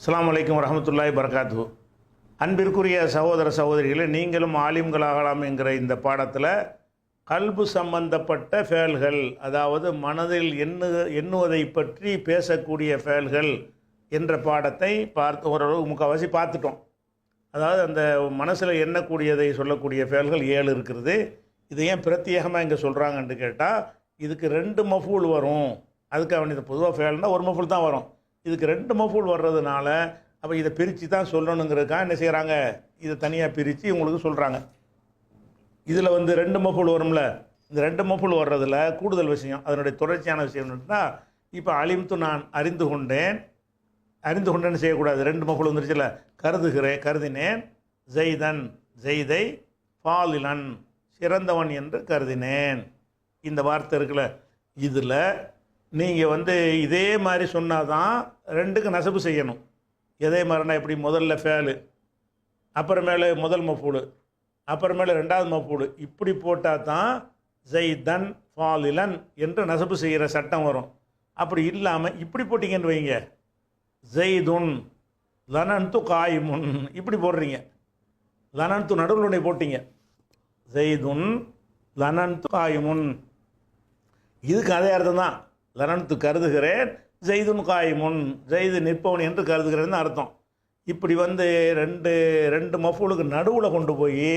அஸ்ஸலாமு அலைக்கும் வரஹ்மத்துல்லாஹி வபரகாத்துஹு. அன்பிற்குரிய சகோதர சகோதரிகளே, நீங்களும் ஆலிம்களாகலாம் என்கிற இந்த பாடத்தில் கல்பு சம்பந்தப்பட்ட ஃபேல்கள், அதாவது மனதில் எண்ணுவதை பற்றி பேசக்கூடிய ஃபேல்கள் என்ற பாடத்தை ஓரளவு முக்கால்வாசி பார்த்துட்டோம். அதாவது அந்த மனசில் எண்ணக்கூடியதை சொல்லக்கூடிய ஃபேல்கள் 7 இருக்கிறது. இது ஏன் பிரத்யேகமாக இங்கே சொல்கிறாங்கன்னு கேட்டால், இதுக்கு 2 மஃபூல் வரும். அதுக்காக வேண்டியது பொதுவாக ஃபேல்னால் ஒரு மஃபூல் தான் வரும். இதுக்கு 2 மஃபூல் வர்றதுனால அப்போ இதை பிரித்து தான் சொல்லணுங்கிறதுக்காக என்ன செய்கிறாங்க, இதை தனியாக பிரித்து உங்களுக்கு சொல்கிறாங்க. இதில் 2 மஃபூல் வரும்ல, இந்த 2 மஃபூல் வர்றதில் கூடுதல் விஷயம், அதனுடைய தொடர்ச்சியான விஷயம் என்னன்னா, இப்போ அலிம்து நான் அறிந்து கொண்டேன்னு செய்யக்கூடாது. 2 மஃபூல் வந்துருச்சுல, கருதினேன், ஜெய்தன் ஜெய்தை, ஃபாலிலன் சிறந்தவன் என்று கருதினேன். இந்த வார்த்தை இருக்குல்ல, இதில் நீங்கள் இதே மாதிரி சொன்னால் தான் 2க்கு நசபு செய்யணும். இதே மாதிரினா எப்படி, முதல்ல ஃபேலு, அப்புறமேலே முதல் மஃபூலு, அப்புறமேலே 2வது மஃபூலு, இப்படி போட்டால் தான் ஜெய்தன் ஃபாலிலன் என்று நசபு செய்கிற சட்டம் வரும். அப்படி இல்லாமல் இப்படி போட்டிங்கன்னு வைங்க, ஜெய்துன் லனன்து காயிமுன் இப்படி போடுறீங்க. லனன்து நடுவுலுடைய போட்டிங்க, ஜெய்துன் லனன்து காயிமுன், இதுக்கு அதே அர்த்தம் தான். லனன்து கருதுகிறேன், ஜெய்துன் காயிமுன் ஜெய்து நிற்பவன் என்று கருதுகிறேன்னு அர்த்தம். இப்படி ரெண்டு மஃபூலுக்கு நடுவில் கொண்டு போய்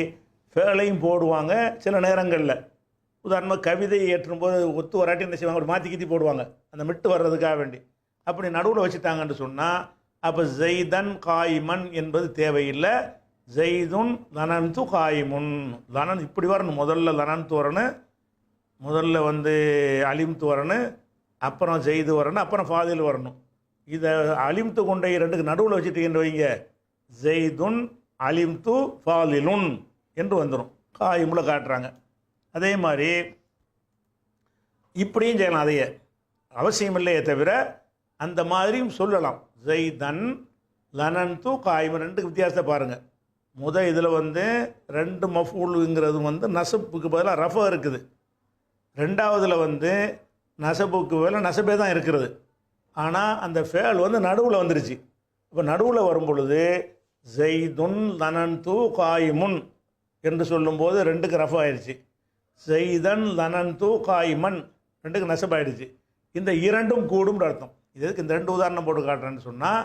ஃபேலையும் போடுவாங்க. சில நேரங்களில் உதாரணமாக கவிதை ஏற்றும்போது ஒத்து வராட்டி என்ன செய்வாங்க, ஒரு மாற்றி கீத்தி போடுவாங்க அந்த மிட்டு வர்றதுக்காக வேண்டி. அப்படி நடுவில் வச்சுட்டாங்கன்னு சொன்னால் அப்போ ஜெய்தன் காயிமன் என்பது தேவையில்லை. ஜெய்துன் லனன்து காயிமுன், லனன் இப்படி வரணும். முதல்ல லனன்து வரணும், முதல்ல அலிம்து வரணும், அப்புறம் ஜெய்து வரணும், அப்புறம் ஃபாதில் வரணும். இதை அலிம்து கொண்டை 2க்கு நடுவில் வச்சுட்டீங்கன்னு வைங்க, ஜெய்துன் அலிம்து ஃபாலிலுன் என்று வந்துடும். காயிமுல காட்டுறாங்க. அதே மாதிரி இப்படியும் செய்யலாம். அதையே அவசியம் இல்லையே தவிர அந்த மாதிரியும் சொல்லலாம். ஜெய்தன் லனன்து காயிமன், 2க்கு வித்தியாசத்தை பாருங்கள். இதில் 2 மஃபூலுங்கிறது நசப்புக்கு பதிலாக ரஃபா இருக்குது. 2வதுல நசபுக்கு பதிலாக நசபே தான் இருக்கிறது. ஆனால் அந்த ஃபேல் நடுவில் வந்துருச்சு. இப்போ நடுவில் வரும் பொழுது ஜெய்துன் லனன்து காயிமுன் என்று சொல்லும்போது 2க்கு ரஃப் ஆயிடுச்சு. ஜெய்தன் லனன்து காயிமன் 2க்கு நசப் ஆயிடுச்சு. இந்த 2ம் கூடும் அர்த்தம். இதுக்கு இந்த 2 உதாரணம் போட்டு காட்டுறேன்னு சொன்னால்,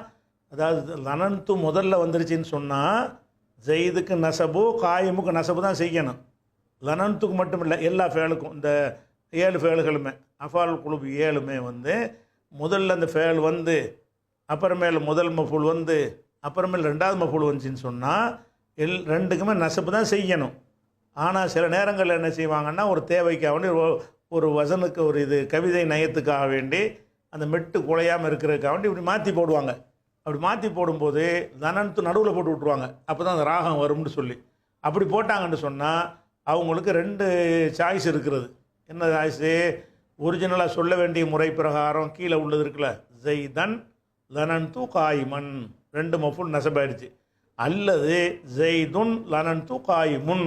அதாவது லனன்து முதல்ல வந்துருச்சுன்னு சொன்னால் ஜெய்துக்கு நசபு, காயிமுக்கு நசபு தான் செய்யணும். லனன்துக்கு மட்டும் இல்லை, எல்லா ஃபேலுக்கும், இந்த 7 ஃபேலுகளுமே, அஃபால் குழுப்பு 7மே முதல்ல அந்த ஃபேல் அப்புறமேல முதல் மஃபூல் அப்புறமேல் 2வது மஃபூல் வந்துச்சின்னு சொன்னால் 2க்குமே நசப்பு தான் செய்யணும். ஆனால் சில நேரங்களில் என்ன செய்வாங்கன்னா, ஒரு தேவைக்காக வேண்டி, ஒரு வசனுக்கு, ஒரு இது கவிதை நயத்துக்காக வேண்டி, அந்த மெட்டு குலையாமல் இருக்கிறதுக்காக வேண்டி இப்படி மாற்றி போடுவாங்க. அப்படி மாற்றி போடும்போது லனன்து நடுவில் போட்டு விட்ருவாங்க. அப்போ தான் அந்த ராகம் வரும்னு சொல்லி அப்படி போட்டாங்கன்னு சொன்னால் அவங்களுக்கு 2 சாய்ஸ் இருக்கிறது. என்ன சாய்ஸு? ஒரிஜினலாக சொல்ல வேண்டிய முறை பிரகாரம் கீழே உள்ளது இருக்குல்ல, ஜெய்தன் லனன்து காயிமன் 2 மஃபூல் நசபாயிடுச்சு. அல்லது ஜெய்துன் லனன்து காயிமுன்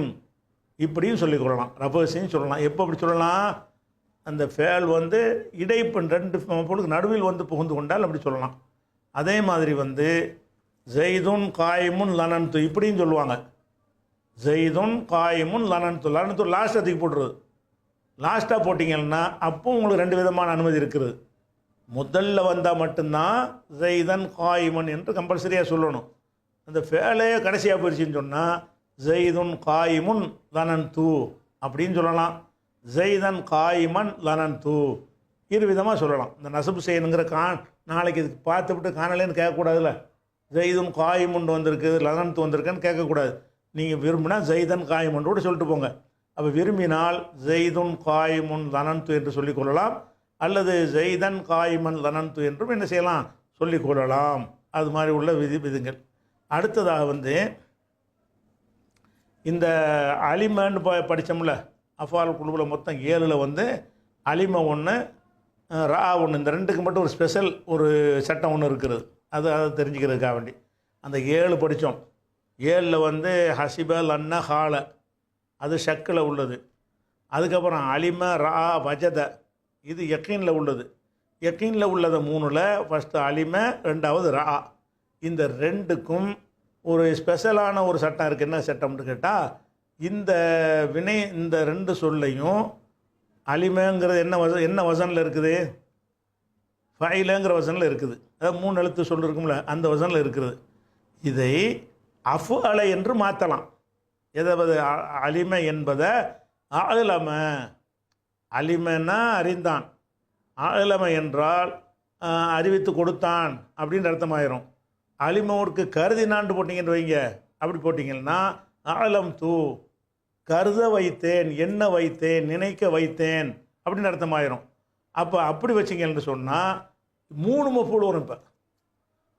இப்படியும் சொல்லிக்கொள்ளலாம். ரபசின்னு சொல்லலாம். எப்போ அப்படி சொல்லலாம்? அந்த ஃபேல் இடைப்பெண் 2 மஃபூலுக்கு நடுவில் புகுந்து கொண்டால் அப்படி சொல்லலாம். அதே மாதிரி ஜெய்துன் காயிமுன் லனன்து இப்படியும் சொல்லுவாங்க. ஜெய்துன் காயிமுன் லனன்து, லனன்து லாஸ்ட் அதுக்கு போட்டுருது. லாஸ்ட்டாக போட்டிங்கன்னா அப்போ உங்களுக்கு 2 விதமான அனுமதி இருக்கிறது. முதல்ல வந்தால் மட்டும்தான் ஜெய்தன் காயிமன் என்று கம்பல்சரியாக சொல்லணும். அந்த ஃபேலே கடைசியாக போயிடுச்சின்னு சொன்னால் ஜெய்துன் காயிமுன் லனன்து அப்படின்னு சொல்லலாம். ஜெய்தன் காயிமன் லனன்து 2 விதமாக சொல்லலாம். இந்த நசபு செய்யணுங்கிற நாளைக்கு இதுக்கு பார்த்துவிட்டு காணலேன்னு கேட்கக்கூடாதுல்ல. ஜெய்துன் காயிமுன் வந்திருக்கு, லனன்து வந்திருக்குன்னு கேட்கக்கூடாது. நீங்கள் விரும்பினா ஜெய்தன் காயிமுன் கூட சொல்லிட்டு போங்க. அப்போ விரும்பினால் ஜெய்துன் காயிமுன் லனன்து என்று சொல்லிக்கொள்ளலாம். அல்லது ஜெய்தன் காயிமன் லனன்து என்றும் என்ன செய்யலாம், சொல்லிக்கொள்ளலாம். அது மாதிரி உள்ள விதிகள். அடுத்ததாக இந்த அலிமன்னு படித்தோம்ல, அஃபால் குழுவில் மொத்தம் 7ல் அலிம 1, ரா 1, இந்த 2க்கு மட்டும் ஒரு ஸ்பெஷல் ஒரு சட்டம் ஒன்று இருக்கிறது. அதை தெரிஞ்சுக்கிறதுக்காக வேண்டி அந்த 7 படித்தோம். 7ல் ஹசிப லன்ன ஹால அது ஷக்கில் உள்ளது. அதுக்கப்புறம் அலிம ரா வஜத இது யக்கீனில் உள்ளது. யக்கீனில் உள்ளது 3ல் ஃபஸ்ட்டு அலிம, 2வது ரா. இந்த ரெண்டுக்கும் ஒரு ஸ்பெஷலான ஒரு சட்டம் இருக்குது. என்ன சட்டம்னு கேட்டால், இந்த வினை இந்த ரெண்டு சொல்லையும் அலிமங்கிறது என்ன வசனில் இருக்குது? ஃபைலங்கிற வசனில் இருக்குது. அதாவது 3 எழுத்து சொல் இருக்கும்ல, அந்த வசனில் இருக்குது. இதை அஃபு அலை என்று மாற்றலாம். எதாவது அலிமை என்பதை ஆலம, அலிமன்னா அறிந்தான், ஆலம என்றால் அறிவித்து கொடுத்தான் அப்படின்னு அர்த்தமாயிரும். அலிமோருக்கு கருதினான்னு போட்டிங்கன்னு வைங்க, அப்படி போட்டிங்கன்னா ஆலம் தூ கருத வைத்தேன், எண்ண வைத்தேன், நினைக்க வைத்தேன் அப்படின்னு அர்த்தமாயிரும். அப்போ அப்படி வச்சிங்கன்னு சொன்னால் 3 மஃபூல் வரும். இப்போ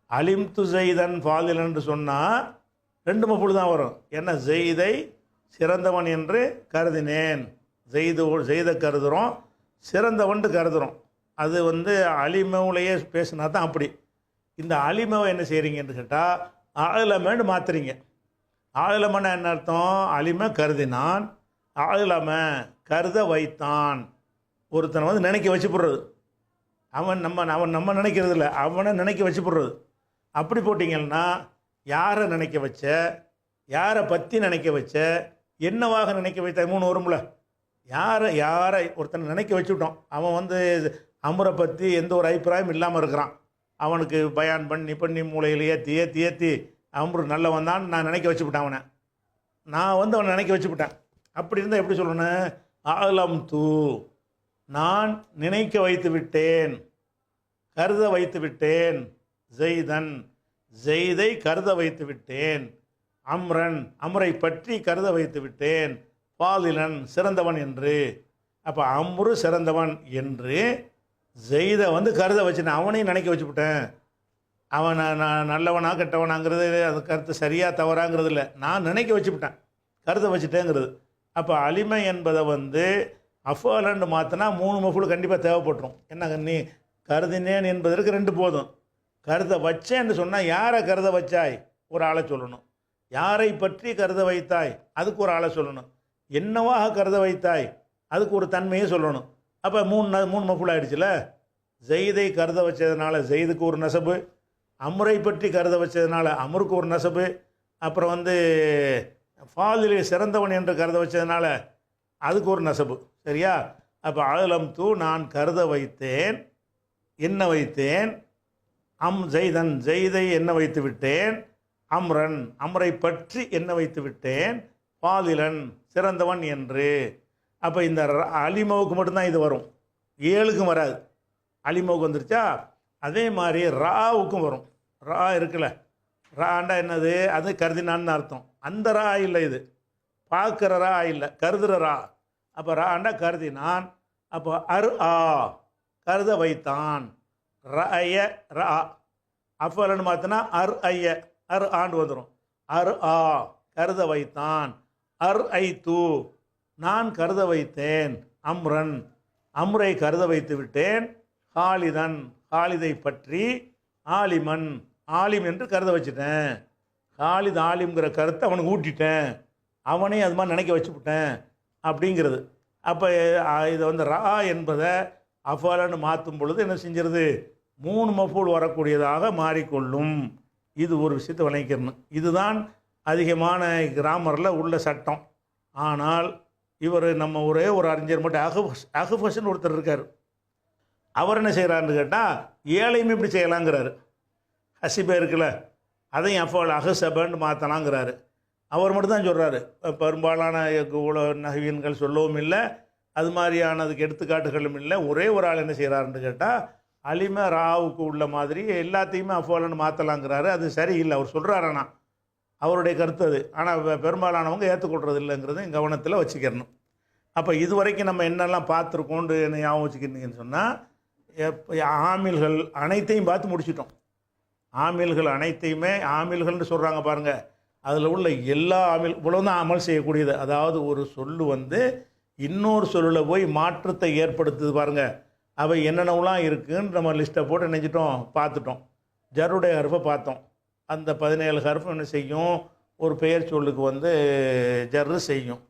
அலிம் து ஜெய்தன் ஃபாதிலன்னு சொன்னால் 2 மஃபூல் தான் வரும். என்ன, ஜெய்தை சிறந்தவன் என்று கருதினேன். ஜெய்தை கருதுகிறோம், சிறந்தவன் கருதுகிறோம். அது அலிமவுலையே பேசினா தான் அப்படி. இந்த அலிமவை என்ன செய்கிறீங்கன்னு கேட்டால் ஆலமன்னு மாற்றுறீங்க. ஆலமன்னா என்ன அர்த்தம்? அலிம கருதினான், ஆலம கருத வைத்தான். ஒருத்தனை நினைக்க வச்சு போடுறது. அவன் நம்ம நினைக்கிறது இல்லை, அவனை நினைக்க வச்சு போடுறது. அப்படி போட்டிங்கன்னா யாரை நினைக்க வச்ச, யாரை பற்றி நினைக்க வச்ச, என்னவாக நினைக்க வைத்த 3 வரும்ல. யாரை ஒருத்தனை நினைக்க வச்சுவிட்டோம். அவன் அமுரை பற்றி எந்த ஒரு அபிப்பிராயம் இல்லாமல் இருக்கிறான். அவனுக்கு பயான் பண்ணி மூளையில் ஏற்றி அமுரு நல்லவன் தான் நான் நினைக்க வச்சுவிட்டேன். நான் அவனை நினைக்க வச்சுவிட்டேன். அப்படி இருந்தால் எப்படி சொல்லணும்? ஆலம் தூ நான் நினைக்க வைத்து விட்டேன், கருத வைத்து விட்டேன். ஜெய்தன் ஜெய்தை கருத வைத்து விட்டேன். அம்ரன் அம்ரை பற்றி கருத வைத்து விட்டேன். பாலிலன் சிறந்தவன் என்று. அப்போ அம்ரு சிறந்தவன் என்று ஜெய்தை கருத வச்சுட்டேன், அவனையும் நினைக்க வச்சுவிட்டேன். அவன் நான் நல்லவனா கெட்டவனாங்கிறது அது கருத்து சரியாக தவறாங்கிறது இல்லை, நான் நினைக்க வச்சுவிட்டேன், கருத வச்சுட்டேங்கிறது. அப்போ அலிமை என்பதை அஃபாலன்னு மாற்றினா 3 மஃபூல் கண்டிப்பாக தேவைப்பட்டுரும். என்ன, நீ கருதினேன் என்பதற்கு 2 போதும். கருத வச்சேன்னு சொன்னால் யாரை கருத வச்சாய் ஒரு ஆளை சொல்லணும், யாரை பற்றி கருத வைத்தாய் அதுக்கு ஒரு ஆளை சொல்லணும், என்னவாக கருத வைத்தாய் அதுக்கு ஒரு தன்மையை சொல்லணும். அப்போ 3 மஃபூல் ஆகிடுச்சுல. ஜெய்தை கருத வச்சதுனால ஜெய்துக்கு ஒரு நசபு, அம்ரை பற்றி கருத வச்சதுனால அமருக்கு ஒரு நசபு, அப்புறம் ஃபாதிலே சிறந்தவன் என்று கருத வச்சதுனால அதுக்கு ஒரு நசபு. சரியா? அப்போ ஆலம் தூ நான் கருத வைத்தேன், என்ன வைத்தேன். ஜெய்தன் ஜெய்தை என்ன வைத்து விட்டேன். அம்ரன் அம்ரை பற்றி என்ன வைத்து விட்டேன். ஃபாதிலன் சிறந்தவன் என்று. அப்போ இந்த அலிமவுக்கு மட்டும்தான் இது வரும், 7க்கும் வராது. அலிமவுக்கு வந்துருச்சா? அதே மாதிரி ராவுக்கும் வரும். ரா இருக்குல்ல, ராண்டா என்னது? அது கருதினான்னு அர்த்தம். அந்த ரா இல்லை, இது பார்க்குற ரா இல்லை, கருதுற ரா. அப்போ ராண்டா கருதினான். அப்போ கருத வைத்தான். ரய ரா அஃபலன்னு மாற்றினா ஆண்டு வந்துடும். கருத வைத்தான். ஐ நான் கருத வைத்தேன். அம்ரன் அம்ரை கருத வைத்து விட்டேன். ஹாலிதன் ஹாலிதை பற்றி. ஆலிமன் ஆலிம் என்று கருத வச்சுட்டேன். ஹாலித் ஆலிம்ங்கிற கருத்தை அவனுக்கு ஊட்டிட்டேன், அவனே அது மாதிரி நினைக்க வச்சுவிட்டேன் அப்படிங்கிறது. அப்போ இதை ரா என்பதை அஃபாலன்னு மாற்றும் பொழுது என்ன செஞ்சிருது? 3 மஃபூல் வரக்கூடியதாக மாறிக்கொள்ளும். இது ஒரு விஷயத்தை விளங்கிக்கணும். இதுதான் அதிகமான கிராமரில் உள்ள சட்டம். ஆனால் இவர் நம்ம ஒரே ஒரு அறிஞர் மட்டும் அகுஃபஸ்ன்னு ஒருத்தர் இருக்கார். அவர் என்ன செய்கிறாருன்னு கேட்டால் ஏழையுமே இப்படி செய்யலாங்கிறாரு. ஹசிபே இருக்குல்ல, அதையும் அஃபால் அஹசபன்னு மாற்றலாங்கிறாரு. அவர் மட்டும் தான் சொல்கிறாரு. பெரும்பாலான நகவீன்கள் சொல்லவும் இல்லை, அது மாதிரியானதுக்கு எடுத்துக்காட்டுகளும் இல்லை. ஒரே ஒரு ஆள் என்ன செய்கிறாருன்னு கேட்டால் அலிம ராவுக்கு உள்ள மாதிரி எல்லாத்தையுமே அஃபாலன்னு மாற்றலாங்கிறாரு. அது சரியில்லை அவர் சொல்கிறாரு, ஆனால் அவருடைய கருத்து அது. ஆனால் பெரும்பாலானவங்க ஏற்றுக்கொள்கிறது இல்லைங்கிறது கவனத்தில் வச்சுக்கிறணும். அப்போ இது வரைக்கும் நம்ம என்னெல்லாம் பார்த்துருக்கோண்டு என்ன ஞாபகம் வச்சுக்கிறீங்கன்னு சொன்னால், ஆமில்கள் அனைத்தையும் பார்த்து முடிச்சிட்டோம். ஆமில்கள் அனைத்தையுமே ஆமில்கள்னு சொல்கிறாங்க பாருங்கள், அதில் உள்ள எல்லா இவ்வளவுதான் அமல் செய்யக்கூடியது. அதாவது ஒரு சொல்லு இன்னொரு சொல்லில் போய் மாற்றத்தை ஏற்படுத்துது பாருங்கள். அவை என்னென்னலாம் இருக்குதுன்னு நம்ம லிஸ்ட்டை போட்டு நினைச்சிட்டோம், பார்த்துட்டோம். ஜருடைய ஹர்ஃபை பார்த்தோம். அந்த 17 ஹர்ஃப் என்ன செய்யும்? ஒரு பெயர் சொல்லுக்கு ஜர்ரு செய்யும்.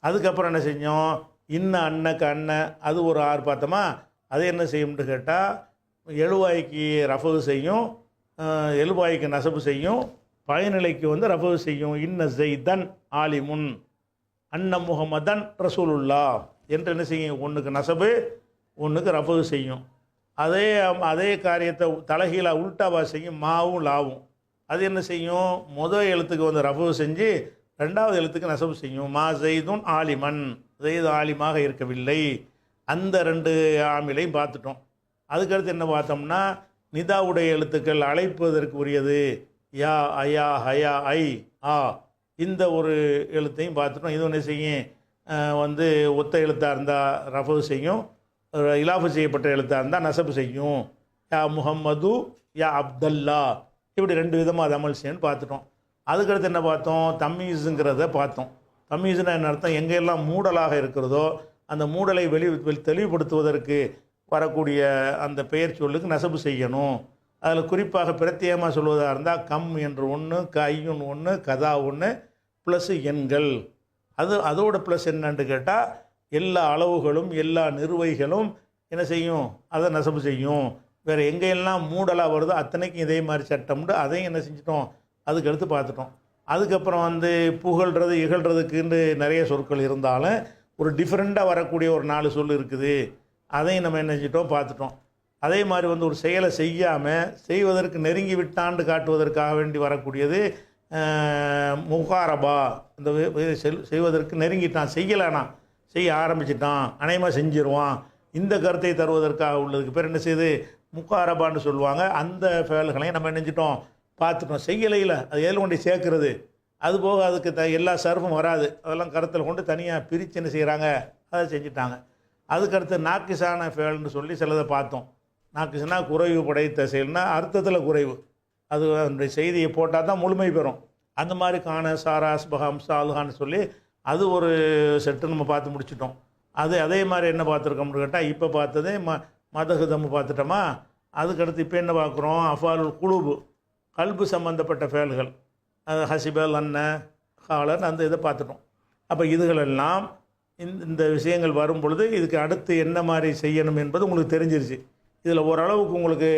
அதுக்கப்புறம் என்ன செஞ்சோம்? அன்னக்கு அது ஒரு 6 பார்த்தோமா? அது என்ன செய்யும்னு கேட்டால் எழுவாய்க்கு ரஃபு செய்யும், எழுவாய்க்கு நசபு செய்யும், பயனிலைக்கு வந்து ரஃபு செய்யும். இன்ன ஜெய்தன் ஆலிமுன் அன்ன முஹம்மதன் ரசூலுல்லா என்று என்ன செய்யும், ஒன்றுக்கு நசபு ஒன்றுக்கு ரஃபு செய்யும். அதே காரியத்தை தலைகீழாக உல்டாவா செய்யும், மாவும் லாவும். அது என்ன செய்யும், முதல் எழுத்துக்கு வந்து ரஃபு செஞ்சு ரெண்டாவது எழுத்துக்கு நசபு செய்யும். மா ஜெய்துன் ஆலிமன், ஜெய்து ஆலிமாக இருக்கவில்லை. அந்த ரெண்டு ஆமிலையும் பார்த்துட்டோம். அதுக்கடுத்து என்ன பார்த்தோம்னா, நிதாவுடைய எழுத்துக்கள் அழைப்பதற்கு உரியது. யா அயா ஹயா ஐ ஆ, இந்த ஒரு எழுத்தையும் பார்த்துட்டோம். இது என்ன செய்யும், வந்து ஒத்த எழுத்தாக இருந்தால் ரஃபு செய்யும், இலாஃபு செய்யப்பட்ட எழுத்தாக இருந்தால் நசபு செய்யும். யா முஹம்மது யா அப்தல்லா, இப்படி ரெண்டு விதமாக அது அமல் செய்யணும்னு பார்த்துட்டோம். அதுக்கடுத்து என்ன பார்த்தோம், தம்மீஸுங்கிறத பார்த்தோம். தம்மீஸுனா என்ன அர்த்தம், எங்கெல்லாம் மூடலாக இருக்கிறதோ அந்த மூடலை தெளிவுபடுத்துவதற்கு வரக்கூடிய அந்த பெயர் சொல்லுக்கு நசபு செய்யணும். அதில் குறிப்பாக பிரத்யேகமாக சொல்வதாக இருந்தால் கம் என்று ஒன்று, கையுன்னு ஒன்று, கதா ஒன்று, ப்ளஸ்ஸு எண்கள். அதோட ப்ளஸ் என்னன்னு கேட்டால் எல்லா அளவுகளும் எல்லா நிறுவைகளும் என்ன செய்யும், அதை நசபு செய்யும். வேறு எங்கெல்லாம் மூடலாக வருதோ அத்தனைக்கும் இதே மாதிரி சட்டம்னு அதையும் என்ன செஞ்சிட்டோம், அதுக்கு எடுத்து பார்த்துட்டோம். அதுக்கப்புறம் வந்து புகழ்கிறது இகழ்கிறதுக்குன்னு நிறைய சொற்கள் இருந்தாலும் ஒரு டிஃப்ரெண்ட்டாக வரக்கூடிய ஒரு 4 சொல் இருக்குது. அதையும் நம்ம என்ன செஞ்சிட்டோம், பார்த்துட்டோம். அதே மாதிரி வந்து ஒரு செயலை செய்யாமல் செய்வதற்கு நெருங்கி விட்டாண்டு காட்டுவதற்காக வேண்டி வரக்கூடியது முகாரபா. இந்த செய்வதற்கு நெருங்கிட்டான், செய்யலானா, செய்ய ஆரம்பிச்சிட்டான், அநேகமாக செஞ்சிருவான், இந்த கருத்தை தருவதற்காக உள்ளதுக்கு பேர் என்ன செய்யுது, முகாரபான்னு சொல்லுவாங்க. அந்த ஃபேல்களையும் நம்ம நினைச்சிட்டோம், பார்த்துட்டோம். செய்யலையில் அது எதில் கொண்டு சேர்க்கறது, அதுபோக அதுக்கு எல்லா சர்ஃபும் வராது, அதெல்லாம் கருத்தில் கொண்டு தனியாக பிரித்து என்ன செய்கிறாங்க, அதை செஞ்சுட்டாங்க. அதுக்கடுத்து நாக்கிசான ஃபேல்னு சொல்லி சிலதை பார்த்தோம். நாக்கிசுனா குறைவு படைத்த செயல்னா அர்த்தத்தில் குறைவு, அது அந்த செய்தியை போட்டால் தான் முழுமை பெறும். அந்த மாதிரி காண சாராஸ் பஹம் சாலுஹான்னு சொல்லி அது ஒரு செட்டு நம்ம பார்த்து முடிச்சிட்டோம். அதே மாதிரி என்ன பார்த்துருக்கோம்னு கேட்டால் இப்போ பார்த்ததே மதகுதம் பார்த்துட்டோமா. அதுக்கடுத்து இப்போ என்ன பார்க்குறோம், அஃபாலுல் குலூபு, கல்பு சம்பந்தப்பட்ட ஃபேல்கள், அது ஹசிபல் அன்ன ஹாலன் அந்த இதை பார்த்துட்டோம். அப்போ இதுகளெல்லாம் இந்த விஷயங்கள் வரும் பொழுது இதுக்கு அடுத்து என்ன மாதிரி செய்யணும் என்பது உங்களுக்கு தெரிஞ்சிருச்சு. இதில் ஓரளவுக்கு உங்களுக்கு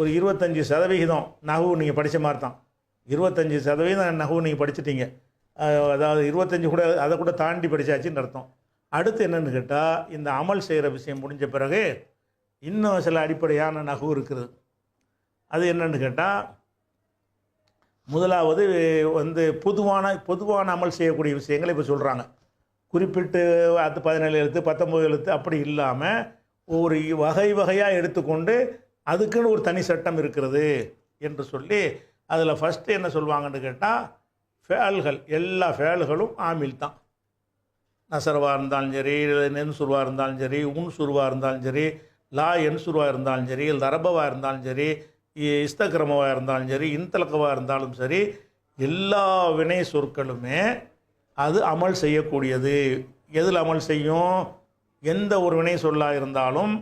ஒரு 25% நஹ்வு நீங்கள் படித்த மாதிரி தான். 25% நஹ்வு நீங்கள் படிச்சிட்டீங்க. அதாவது 25 கூட அதை கூட தாண்டி படித்தாச்சுன்னு அர்த்தம். அடுத்து என்னென்னு கேட்டால், இந்த அமல் செய்கிற விஷயம் முடிஞ்ச பிறகு இன்னும் சில அடிப்படையான நஹ்வு இருக்குது. அது என்னென்னு கேட்டால், முதலாவது வந்து பொதுவான அமல் செய்யக்கூடிய விஷயங்களை இப்போ சொல்கிறாங்க. குறிப்பிட்டு 17 எழுத்து 19 எழுத்து அப்படி இல்லாமல் ஒரு வகையாக எடுத்துக்கொண்டு அதுக்குன்னு ஒரு தனி சட்டம் இருக்கிறது என்று சொல்லி அதில் ஃபஸ்ட்டு என்ன சொல்லுவாங்கன்னு கேட்டால், ஃபேல்கள் எல்லா ஃபேல்களும் ஆமில் தான். நசரவாக இருந்தாலும் சரி, நென்சுருவாக இருந்தாலும் சரி, உன்சுருவாக இருந்தாலும் சரி, லா என்சுருவாக இருந்தாலும் சரி, தரபவாக இருந்தாலும் சரி, இஸ்தக்கிரமவாக இருந்தாலும் சரி, இன்தலக்கவாக இருந்தாலும் சரி, எல்லா வினை சொற்களுமே அது அமல் செய்யக்கூடியது. எதில் அமல் செய்யும், எந்த ஒரு வினை சொல்லாக இருந்தாலும்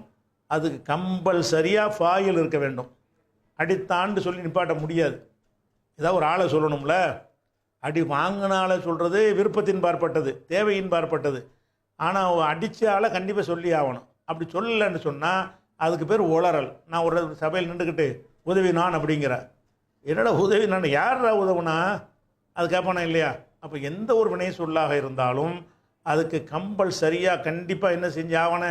அதுக்கு கம்பல்சரியாக ஃபாயில் இருக்க வேண்டும். அடித்தாண்டு சொல்லி நிப்பாட்ட முடியாது. ஏதாவது ஒரு ஆளை சொல்லணும்ல, அடி வாங்கின ஆளை சொல்கிறது விருப்பத்தின் பார்ப்பட்டது, தேவையின் பார்ப்பட்டது. ஆனால் அடித்த ஆளை கண்டிப்பாக சொல்லி ஆகணும். அப்படி சொல்லலைன்னு சொன்னால் அதுக்கு பேர் உளறல். நான் ஒரு சபையில் நின்றுக்கிட்டு உதவி நான் அப்படிங்கிற, என்னடா உதவி நான், யாரா உதவுனா அது கேட்பானா இல்லையா? அப்போ எந்த ஒரு வினை சொல்லாக இருந்தாலும் அதுக்கு கம்பல்சரியாக கண்டிப்பாக என்ன செஞ்சாவன,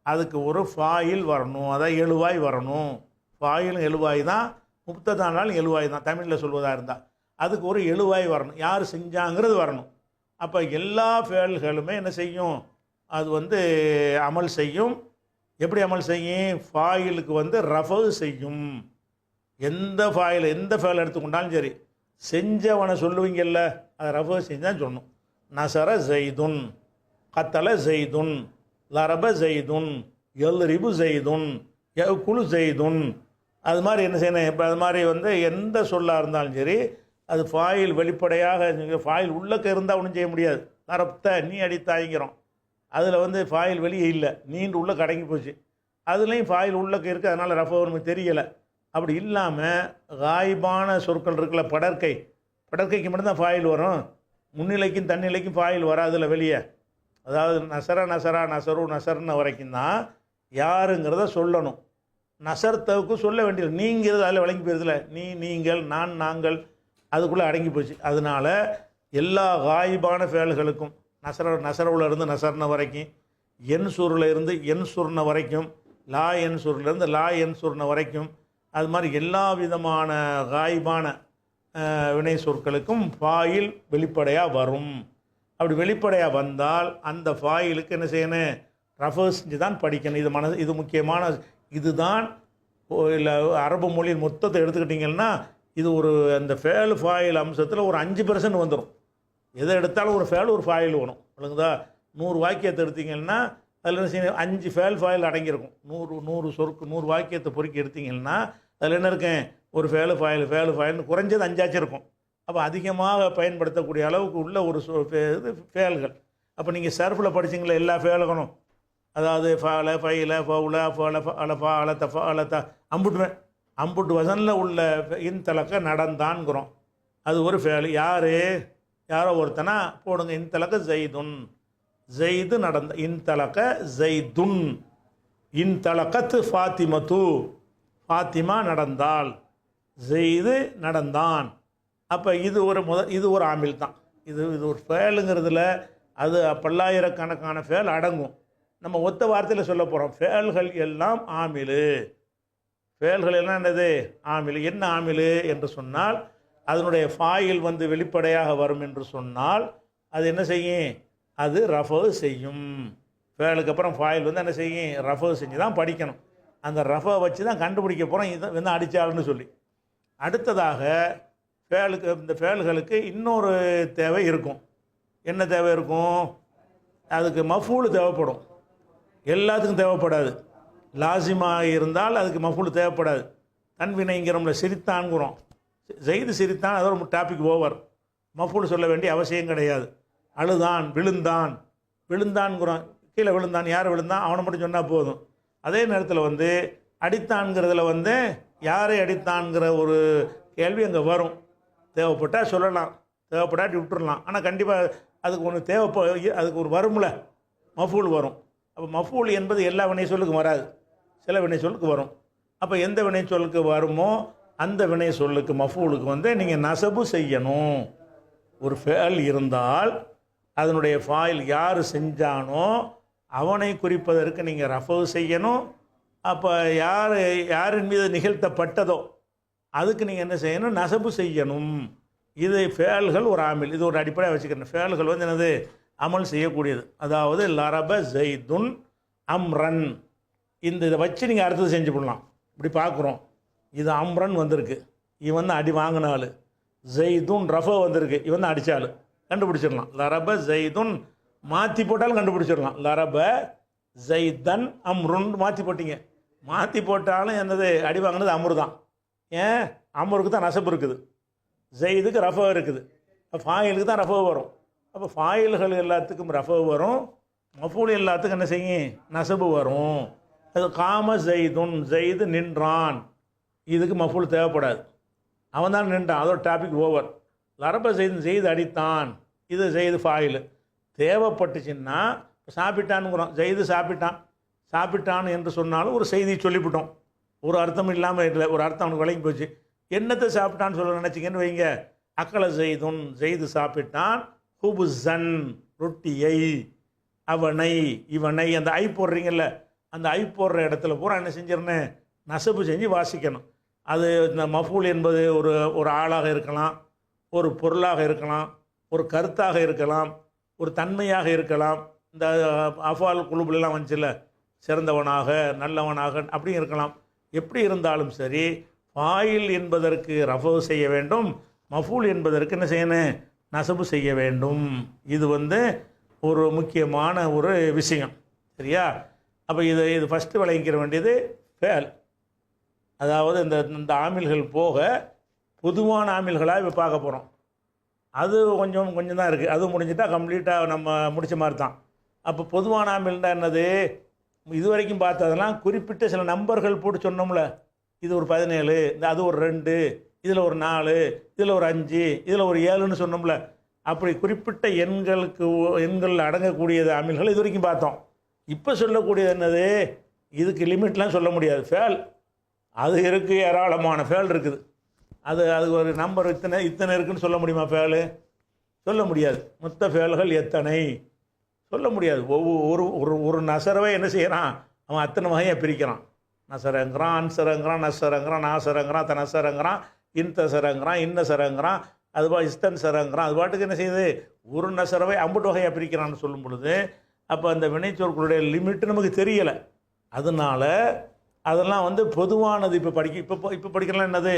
அதுக்கு ஒரு ஃபாயில் வரணும், அதான் எழுவாய் வரணும். ஃபாயிலும் எழுவாய் தான், முப்ததானாலும் எழுவாய் தான் தமிழில் சொல்வதாக இருந்தால். அதுக்கு ஒரு எழுவாய் வரணும், யார் செஞ்சாங்கிறது வரணும். அப்போ எல்லா ஃபேல்களுமே என்ன செய்யும், அது வந்து அமல் செய்யும். எப்படி அமல் செய்யும், ஃபாயிலுக்கு வந்து ரஃபு செய்யும். எந்த ஃபேல் எடுத்துக்கொண்டாலும் சரி, செஞ்சவனை சொல்லுவீங்கல்ல, அதை ரஃபு செஞ்சு தான் சொல்லணும். நசர ஜெய்துன், கத்தல ஜெய்துன், லரப ஜெய்துன், எல்ரிபு ஜெய்துன், குழு ஜெய்துன். அது மாதிரி என்ன செய்யணும், இப்போ அது மாதிரி வந்து எந்த சொல்லாக இருந்தாலும் சரி அது ஃபாயில் வெளிப்படையாக, ஃபாயில் உள்ளக்க இருந்தால் ஒன்றும் செய்ய முடியாது. லரப்த நீ அடித்தாய்ங்கிறோம், அதில் வந்து ஃபாயில் வெளியே இல்லை, நீண்டு உள்ள கடங்கி போச்சு. அதுலேயும் ஃபாயில் உள்ளக்க இருக்குது, அதனால் ரஃபா நமக்கு தெரியலை. அப்படி இல்லாமல் காய்பான சொற்கள் இருக்குல்ல, படற்கைக்கு மட்டும்தான் ஃபாயில் வரும், முன்னிலைக்கும் தன்னிலைக்கும் ஃபாயில் வராதுல வெளியே. அதாவது நசரா நசரா நசரு நசர்ன வரைக்கும் தான் யாருங்கிறத சொல்லணும். நசர்த்தவுக்கு சொல்ல வேண்டியது நீங்கிறது அதில் விளங்கி போயிருதுல நீங்கள் நான் நாங்கள் அதுக்குள்ளே அடங்கி போச்சு. அதனால எல்லா காயிபான ஃபேல்களுக்கும் நசரவுல இருந்து நசர்ன வரைக்கும், என்சூரில் இருந்து என்சுர்ன வரைக்கும், லா என்சூர்லேருந்து லா என்சுர்ன வரைக்கும், அது மாதிரி எல்லா விதமான காயிபான வினை சொற்களுக்கும் ஃபாயில் வெளிப்படையாக வரும். அப்படி வெளிப்படையாக வந்தால் அந்த ஃபாயிலுக்கு என்ன செய்யணும்? ரஃபு செஞ்சு தான் படிக்கணும். இது முக்கியமான இதுதான். இல்லை அரபு மொழியின் மொத்தத்தை எடுத்துக்கிட்டிங்கன்னா இது ஒரு அந்த ஃபேல் ஃபாயில் அம்சத்தில் ஒரு 5% வந்துடும். எதை எடுத்தாலும் ஒரு ஃபேல் ஒரு ஃபாயில் வரும். ஒழுங்குதா? 100 வாக்கியத்தை எடுத்தீங்கன்னா அதில் என்ன செய்யணும்? 5 ஃபேல் ஃபாயில் அடங்கியிருக்கும். 100 சொற்கு 100 வாக்கியத்தை பொறுக்கி எடுத்தீங்கன்னா அதில் என்ன இருக்கேன்? ஒரு ஃபேலு ஃபாயில்னு குறைஞ்சது 5 இருக்கும். அப்போ அதிகமாக பயன்படுத்தக்கூடிய அளவுக்கு உள்ள ஒரு இது ஃபேல்கள். அப்போ நீங்கள் சர்ஃபில் படிச்சிங்களா எல்லா ஃபேலுகளும், அதாவது ஃபால ஃபைல ஃபவுல ஃபல ஃபல ஃபால தஃப அலத்த அம்புட்டு வசனில் உள்ள இன்தலக்க நடந்தான்ங்கிறோம். அது ஒரு ஃபேலு. யாரோ ஒருத்தனா போடுங்க. இன்தலக்க ஜெய்துன், ஜெய்து நடந்த. இன்தலக்க ஜெய்துன், இன்தலக்கத்து ஃபாத்திமத்து, ஃபாத்திமா நடந்தாள், ஜெய்து நடந்தான். அப்போ இது ஒரு ஆமில் தான். இது ஒரு ஃபேலுங்கிறதுல அது பல்லாயிரக்கணக்கான ஃபேல் அடங்கும். நம்ம ஒத்த வார்த்தையில் சொல்ல போகிறோம். ஃபேல்கள் எல்லாம் ஆமிலு. ஃபேல்கள் எல்லாம் என்னது? ஆமிலு. என்ன ஆமிலு என்று சொன்னால் அதனுடைய ஃபாயில் வெளிப்படையாக வரும் என்று சொன்னால் அது என்ன செய்யும்? அது ரஃபு செய்யும். ஃபேலுக்கு அப்புறம் ஃபாயில் என்ன செய்யும்? ரஃபு செஞ்சு தான் படிக்கணும். அந்த ரஃபை வச்சு தான் கண்டுபிடிக்க போகிறோம் இதை அடித்தாள்னு சொல்லி. அடுத்ததாக இந்த ஃபேல்களுக்கு இன்னொரு தேவை இருக்கும். என்ன தேவை இருக்கும்? அதுக்கு மஃபூல் தேவைப்படும். எல்லாத்துக்கும் தேவைப்படாது. லாசிமாக இருந்தால் அதுக்கு மஃபூல் தேவைப்படாது. தன்வினைங்கிறோம்ல, சிரித்தான்கிறோம். ஜெய்து சிரித்தான், அது ஒரு டாபிக் ஓவர். மஃபூல் சொல்ல வேண்டிய அவசியம் கிடையாது. அழுதான், விழுந்தான்கிறோம். கீழே விழுந்தான், யார் விழுந்தான் அவனை மட்டும் சொன்னால் போதும். அதே நேரத்தில் அடித்தான்கிறதுல யாரை அடித்தான்கிற ஒரு கேள்வி அங்கே வரும். தேவைப்பட்டால் சொல்லலாம், தேவைப்படாட்டி விட்டுடலாம். ஆனால் கண்டிப்பாக அதுக்கு ஒன்று அதுக்கு ஒரு வரும்ல, மஃபூல் வரும். அப்போ மஃபூல் என்பது எல்லா வினை சொல்லுக்கும் வராது, சில வினை சொல்லுக்கு வரும். அப்போ எந்த வினை சொல்லுக்கு வருமோ அந்த வினை சொல்லுக்கு மஃபூலுக்கு நீங்கள் நசபு செய்யணும். ஒரு ஃபேல் இருந்தால் அதனுடைய ஃபாயில் யார் செஞ்சானோ அவனை குறிப்பதற்கு நீங்கள் ரஃபு செய்யணும். அப்போ யாரின் மீது நிகழ்த்தப்பட்டதோ அதுக்கு நீங்கள் என்ன செய்யணும்? நசபு செய்யணும். இது ஃபேல்கள் ஒரு ஆமில். இது ஒரு அடிப்படையாக வச்சுக்கிறேன். ஃபேல்கள் என்னது? அமல் செய்யக்கூடியது. அதாவது லரப ஜெய்துன் அம்ரன். இதை வச்சு நீங்கள் அடுத்தது செஞ்சு போடலாம். இப்படி பார்க்குறோம். இது அம்ரன் வந்திருக்கு, இவன் அடி வாங்கினாள். ஜெய்துன் ரஃபோ வந்திருக்கு, இவன் அடித்தாள். கண்டுபிடிச்சிடலாம். லரப ஜெய்துன் மாற்றி போட்டாலும் கண்டுபிடிச்சிடலாம். லரப ஜெய்தன் அம்ருன் மாற்றி போட்டிங்க. மாற்றி போட்டாலும் என்னது? அடி வாங்கினது அம்ரு தான். ஏன்? அம்ருக்கு தான் நசபு இருக்குது, ஜெய்துக்கு ரஃபோ இருக்குது. ஃபாயிலுக்கு தான் ரஃபோ வரும். அப்போ ஃபாயில்கள் எல்லாத்துக்கும் ரஃபோ வரும், மஃபூல் எல்லாத்துக்கும் என்ன செய்யும்? நசபு வரும். அது காம ஜெய்துன், ஜெய்து நின்றான். இதுக்கு மஃபூல் தேவைப்படாது, அவன் தான் நின்றான், அதோட டாபிக் ஓவர். லரப ஜெய்து, ஜெய்து அடித்தான், இது ஜெய்து ஃபாயில். தேவைப்பட்டுச்சுன்னா சாப்பிட்டான்னுங்கிறோம். ஜெய்து சாப்பிட்டான் என்று சொன்னாலும் ஒரு செய்தி சொல்லிவிட்டோம். ஒரு அர்த்தம் இல்லாமல் இல்லை, ஒரு அர்த்தம் அவனுக்கு விளங்கி போச்சு. என்னத்தை சாப்பிட்டான்னு சொல்ல நினச்சிங்கன்னு வைங்க. அக்கல ஜெய்துன், ஜெய்து சாப்பிட்டான். ஹுபுசன் ரொட்டியை, அவனை இவனை, அந்த ஐ போடுறீங்கல்ல, அந்த ஐ போடுற இடத்துல பூரா என்ன செஞ்சிடணும்? நசபு செஞ்சு வாசிக்கணும். அது இந்த மஃபூல் என்பது ஒரு ஆளாக இருக்கலாம், ஒரு பொருளாக இருக்கலாம், ஒரு கருத்தாக இருக்கலாம், ஒரு தன்மையாக இருக்கலாம். இந்த அஃபால் குழுபுலாம் வந்துச்சுல்ல, சிறந்தவனாக நல்லவனாக அப்படி இருக்கலாம். எப்படி இருந்தாலும் சரி, ஃபாயில் என்பதற்கு ரஃபு செய்ய வேண்டும், மஃபூல் என்பதற்கு என்ன செய்யணும்? நசபு செய்ய வேண்டும். இது ஒரு முக்கியமான ஒரு விஷயம். சரியா? அப்போ இது ஃபஸ்ட்டு விளங்கிக்கிற வேண்டியது ஃபேல். அதாவது இந்த ஆமில்கள் போக பொதுவான ஆமில்களாக இப்போ பார்க்க போகிறோம். அது கொஞ்சம் தான் இருக்குது. அது முடிஞ்சிட்டால் கம்ப்ளீட்டாக நம்ம முடித்த மாதிரி தான். அப்போ பொதுவான ஆமில்னா என்னது? இது வரைக்கும் பார்த்ததெல்லாம் குறிப்பிட்ட சில நம்பர்கள் போட்டு சொன்னோம்ல. இது ஒரு 17, அது ஒரு 2, இதில் ஒரு 4, இதில் ஒரு 5, இதில் ஒரு 7ன்னு சொன்னோம்ல. அப்படி குறிப்பிட்ட எண்கள் அடங்கக்கூடியது அமில்கள் இது வரைக்கும் பார்த்தோம். இப்போ சொல்லக்கூடியது என்னது? இதுக்கு லிமிட்லாம் சொல்ல முடியாது. ஃபேல் அது இருக்குது, ஏராளமான ஃபேல் இருக்குது. அது ஒரு நம்பர் இத்தனை இத்தனை இருக்குன்னு சொல்ல முடியுமா? ஃபேலு சொல்ல முடியாது. மொத்த ஃபேல்கள் எத்தனை சொல்ல முடியாது. ஒவ்வொரு ஒரு ஒரு நசரவை என்ன செய்கிறான், அவன் அத்தனை வகையாக பிரிக்கிறான். நசரங்கிறான், அன்சரங்கிறான், நசரங்கிறான், நாசரங்கிறான், தனசரங்கிறான், இன்தசரங்கிறான், இன்னசரங்கிறான், அதுபா இஸ்தன் சரங்கிறான். அது பாட்டுக்கு என்ன செய்யுது, ஒரு நசரவை ஐம்பது வகையாக பிரிக்கிறான்னு சொல்லும் பொழுது அப்போ அந்த வினைச்சொற்களுடைய லிமிட்டு நமக்கு தெரியலை. அதனால் அதெல்லாம் வந்து பொதுவானது. இப்போ படிக்கலாம் என்னது,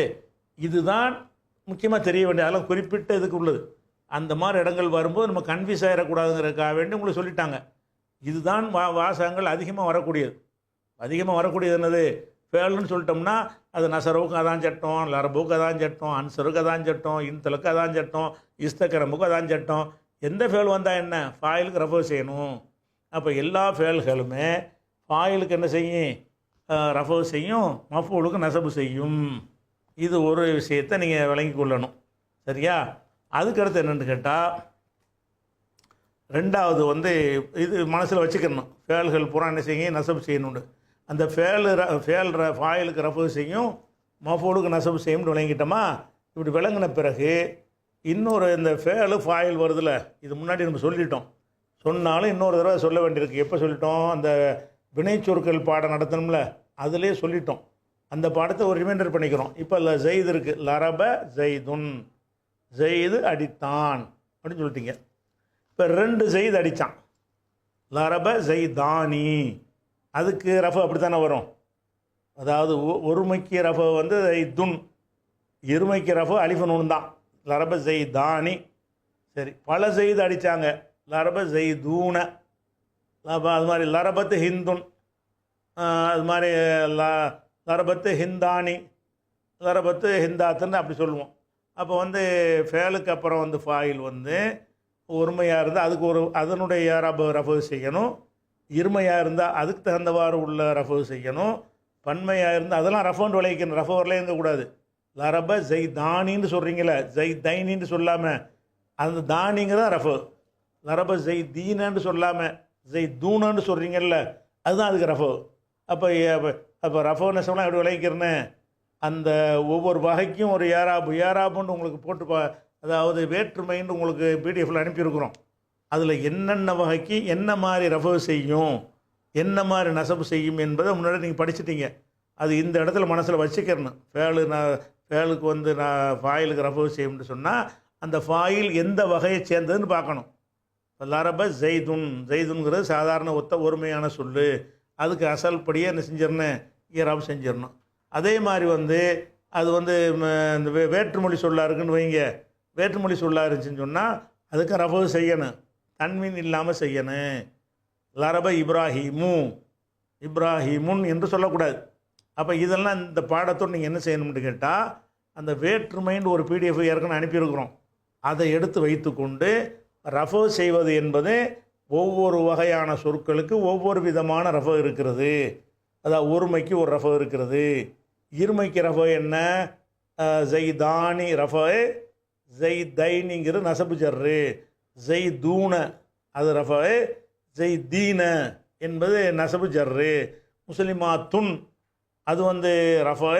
இதுதான் முக்கியமாக தெரிய வேண்டிய, அதெல்லாம் குறிப்பிட்ட இதுக்கு உள்ளது. அந்த மாதிரி இடங்கள் வரும்போது நம்ம கன்ஃபியூஸ் ஆகிடக்கூடாதுங்கிறதுக்காக வேண்டி உங்களுக்கு சொல்லிட்டாங்க. இதுதான் வாசகங்கள் அதிகமாக வரக்கூடியது என்னது, ஃபேல்னு சொல்லிட்டோம்னா அது நசரவுக்கு அதான் சட்டம், லரபுக்கு அதான் சட்டம், அன்சருக்கு அதான் சட்டம், இன்தலுக்கு அதான் சட்டம், இஸ்தக்கரமுக்கு அதான் சட்டம். எந்த ஃபேல் வந்தால் என்ன, ஃபாயிலுக்கு ரஃபர் செய்யணும். அப்போ எல்லா ஃபேல்களுமே ஃபாயிலுக்கு என்ன செய்யும், ரஃபர் செய்யும், மஃபூலுக்கு நசபு செய்யும். இது ஒரு விஷயத்தை நீங்கள் விளங்கி கொள்ளணும். சரியா? அதுக்கடுத்து என்னென்னு கேட்டால், ரெண்டாவது வந்து இது மனசில் வச்சுக்கணும். ஃபேல்கள் பூரா என்ன செய்யும், நசபு செய்யணுண்டு. அந்த ஃபேல் ஃபாயிலுக்கு ரஃபர் செய்யும், மஃபூலுக்கு நசபு செய்யும்னு விளங்கிட்டோமா? இப்படி விளங்கின பிறகு இன்னொரு இந்த ஃபேலு ஃபாயில் வருதுல்ல, இது முன்னாடி நம்ம சொல்லிட்டோம். சொன்னாலும் இன்னொரு தடவை சொல்ல வேண்டியிருக்கு. எப்போ சொல்லிட்டோம், அந்த வினைச்சொற்கள் பாடம் நடத்தணும்ல, அதிலே சொல்லிட்டோம். அந்த பாடத்தை ஒரு ரிமைண்டர் பண்ணிக்கிறோம். இப்போ ஜெயிது இருக்குது, லரப ஜெய்துன், ஜெயிது அடித்தான் அப்படின்னு சொல்லிட்டீங்க. இப்போ 2 ஜெயிது அடித்தான், லரப ஜெய்தானி, அதுக்கு ரஃப அப்படி தானே வரும். அதாவது ஒருமைக்கு ரஃப வந்து ஜெய்துன், இருமைக்கு ரஃப அலிஃபு நூன் தான், லரப ஜெய்தானி. சரி, பல ஜெயிது அடித்தாங்க, லரப ஜெய்தூன. அது மாதிரி லரபத்து ஹிந்துன், அது மாதிரி லரபத்து ஹிந்தானி, லரபத்து ஹிந்தாத்துன்னு அப்படி சொல்லுவோம். அப்போ வந்து ஃபேலுக்கு அப்புறம் வந்து ஃபாயில் வந்து ஒருமையாக இருந்தால் அதுக்கு அதனுடைய ரஃபு செய்யணும். இருமையாக இருந்தால் அதுக்கு தகுந்தவாறு உள்ள ரஃபு செய்யணும். பன்மையாக இருந்தால் அதெல்லாம் ரஃபோன்னு விளைவிக்கணும். ரஃபோ வரலே இருக்கக்கூடாது. லரப ஜெய்தானின்னு சொல்கிறீங்களே, ஜெய்தைனின்னு சொல்லாமல் அந்த தானிங்கிறதான் ரஃபு. லரப ஜெய்தீனன்னு சொல்லாமல் ஜெய்தூனன்னு சொல்கிறீங்கல்ல, அதுதான் அதுக்கு ரஃபோ. அப்போ ரஃபோ நெசம்லாம் எப்படி விளைவிக்கிறேன்னு அந்த ஒவ்வொரு வகைக்கும் ஒரு ஏராபுன்னு உங்களுக்கு போட்டு அதாவது வேற்றுமைன்னு உங்களுக்கு பிடிஎஃப்பில் அனுப்பியிருக்கிறோம். அதில் என்னென்ன வகைக்கு என்ன மாதிரி ரஃபோ செய்யும், என்ன மாதிரி நசபு செய்யும் என்பதை முன்னாடி நீங்கள் படிச்சுட்டீங்க. அது இந்த இடத்துல மனசில் வச்சுக்கிறணும். ஃபேலுக்கு வந்து நான் ஃபாயிலுக்கு ரஃபோ செய்யும்னு சொன்னால் அந்த ஃபாயில் எந்த வகையை சேர்ந்ததுன்னு பார்க்கணும். லரப ஜெய்துன்ங்கிறது சாதாரண ஒருமையான சொல்லு, அதுக்கு அசல் படியே என்ன செஞ்சிடணும், ஈராப் செஞ்சிடணும். அதே மாதிரி வந்து அது வந்து இந்த வேற்றுமொழி சொல்லாக இருக்குன்னு வைங்க, வேற்றுமொழி சொல்லாக இருந்துச்சுன்னு சொன்னால் அதுக்கு ரஃபு செய்யணும், தன்மீன் இல்லாமல் செய்யணும். லரப இப்ராஹிமுன் என்று சொல்லக்கூடாது. அப்போ இதெல்லாம் இந்த பாடத்தோடு நீங்கள் என்ன செய்யணும்னு கேட்டால், அந்த வேற்றுமைன்னு ஒரு பிடிஎஃப் ஏற்கனவே அனுப்பியிருக்கிறோம், அதை எடுத்து வைத்துக்கொண்டு ரஃபு செய்வது என்பது ஒவ்வொரு வகையான சொற்களுக்கு ஒவ்வொரு விதமான ரஃபு இருக்கிறது. அதாவது ஒருமைக்கு ஒரு ரஃபு இருக்கிறது. இருமைக்கு ரஃபு என்ன, ஜெய்தானி ரஃபு, ஜெய்தைனிங்கிற நசபு ஜர்ரு, ஜெய்தூன அது ரஃபு, ஜெய்தீன என்பது நசபு ஜர்ரு, முஸ்லிமாத்துன் அது வந்து ரஃபு,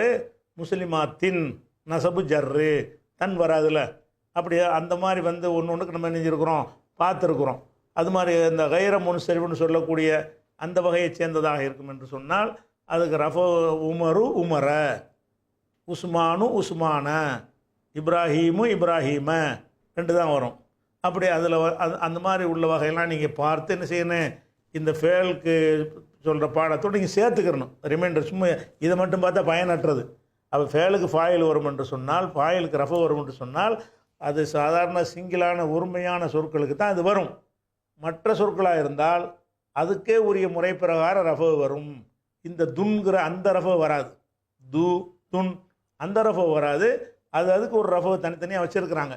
முஸ்லிமாத்தின் நசபு ஜர்ரு, தன் வராதுல. அப்படி அந்த மாதிரி வந்து ஒன்றுக்கு நம்ம நினைஞ்சிருக்கிறோம், பார்த்துருக்குறோம். அது மாதிரி இந்த கைர முன்சரிவுன்னு சொல்லக்கூடிய அந்த வகையை சேர்ந்ததாக இருக்கும் என்று சொன்னால் அதுக்கு ரஃபோ உமர, உஸ்மானு உஸ்மான, இப்ராஹீம 2 தான் வரும். அப்படி அதில் அந்த மாதிரி உள்ள வகையெல்லாம் நீங்கள் பார்த்து என்ன செய்யணும், இந்த ஃபேலுக்கு சொல்கிற பாடத்தோடு நீங்கள் சேர்த்துக்கிறணும். ரிமைண்டர் சும்மா இதை மட்டும் பார்த்தா பயனற்றது. அப்போ ஃபேலுக்கு ஃபாயில் வரும் என்று சொன்னால், ஃபாயிலுக்கு ரஃபோ வரும் என்று சொன்னால் அது சாதாரண சிங்கிளான ஒருமையான சொற்களுக்கு தான் அது வரும். மற்ற சொற்களாக இருந்தால் அதுக்கே உரிய முறை பிரகாரம் ரஃபோ வரும். இந்த துன்கிற அந்த ரஃபோ வராது, துன் அந்த ரஃபோ வராது. அதுக்கு ஒரு ரஃபோ தனித்தனியாக வச்சுருக்கிறாங்க,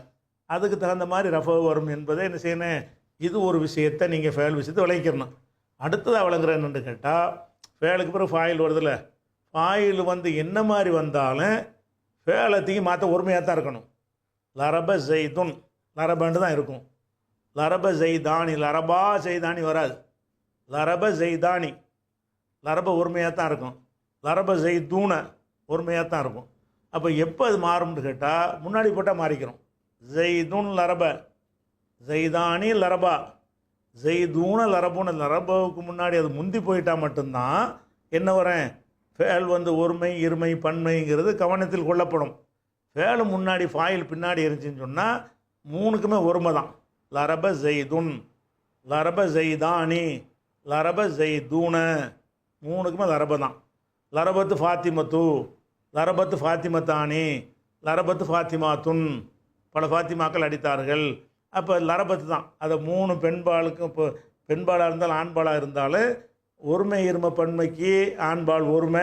அதுக்கு தகுந்த மாதிரி ரஃபோ வரும் என்பதை என்ன செய்யணும், இது ஒரு விஷயத்தை நீங்கள் ஃபேல் விஷயத்தை விளங்கிக்கிறணும். அடுத்ததாக விளங்குறேன்னு கேட்டால், ஃபேலுக்கு பிறகு ஃபாயில் வருதில்ல, ஃபாயில் வந்து என்ன மாதிரி வந்தாலும் ஃபேலத்தையும் மாற்ற ஒருமையாக தான் இருக்கணும். லரப ஜெய்துன் லரபன்னு தான் இருக்கும். லரப ஜெய்தானி லரபா ஜெய்தானி வராது. லரப ஜெய்தானி லரப ஒருமையாக தான் இருக்கும். லரப ஜெய்தூன ஒருமையாக தான் இருக்கும். அப்போ எப்போ அது மாறும்னு கேட்டால் முன்னாடி போட்டால் மாறிக்கிறோம். ஜெய்துன் லரப, ஜெய்தானி லரபா, ஜெய்தூன லரபுன, லரபாவுக்கு முன்னாடி அது முந்தி போயிட்டால் மட்டும்தான் என்ன வரேன் ஃபேல் வந்து ஒருமை இருமை பன்மைங்கிறது கவனத்தில் கொள்ளப்படும். ஃபேலு முன்னாடி ஃபாயில் பின்னாடி இருந்துச்சுன்னு சொன்னால் மூணுக்குமே ஒருமை தான். லரப ஜெய்துன், லரப ஜெய்தானி, லரப ஜெய்தூன, மூணுக்குமே லரப தான். லரபத்து ஃபாத்திமத்து, லரபத்து ஃபாத்திமத்தானி, லரபத்து ஃபாத்திமாத்துன், பல ஃபாத்திமாக்கள் அடித்தார்கள். அப்போ லரபத்து தான். அதை மூணு பெண்பாலுக்கும், இப்போ பெண்பாலாக இருந்தாலும் ஆண்பாலாக இருந்தாலும் ஒருமை இருமை பன்மைக்கு ஆண்பால் ஒருமை,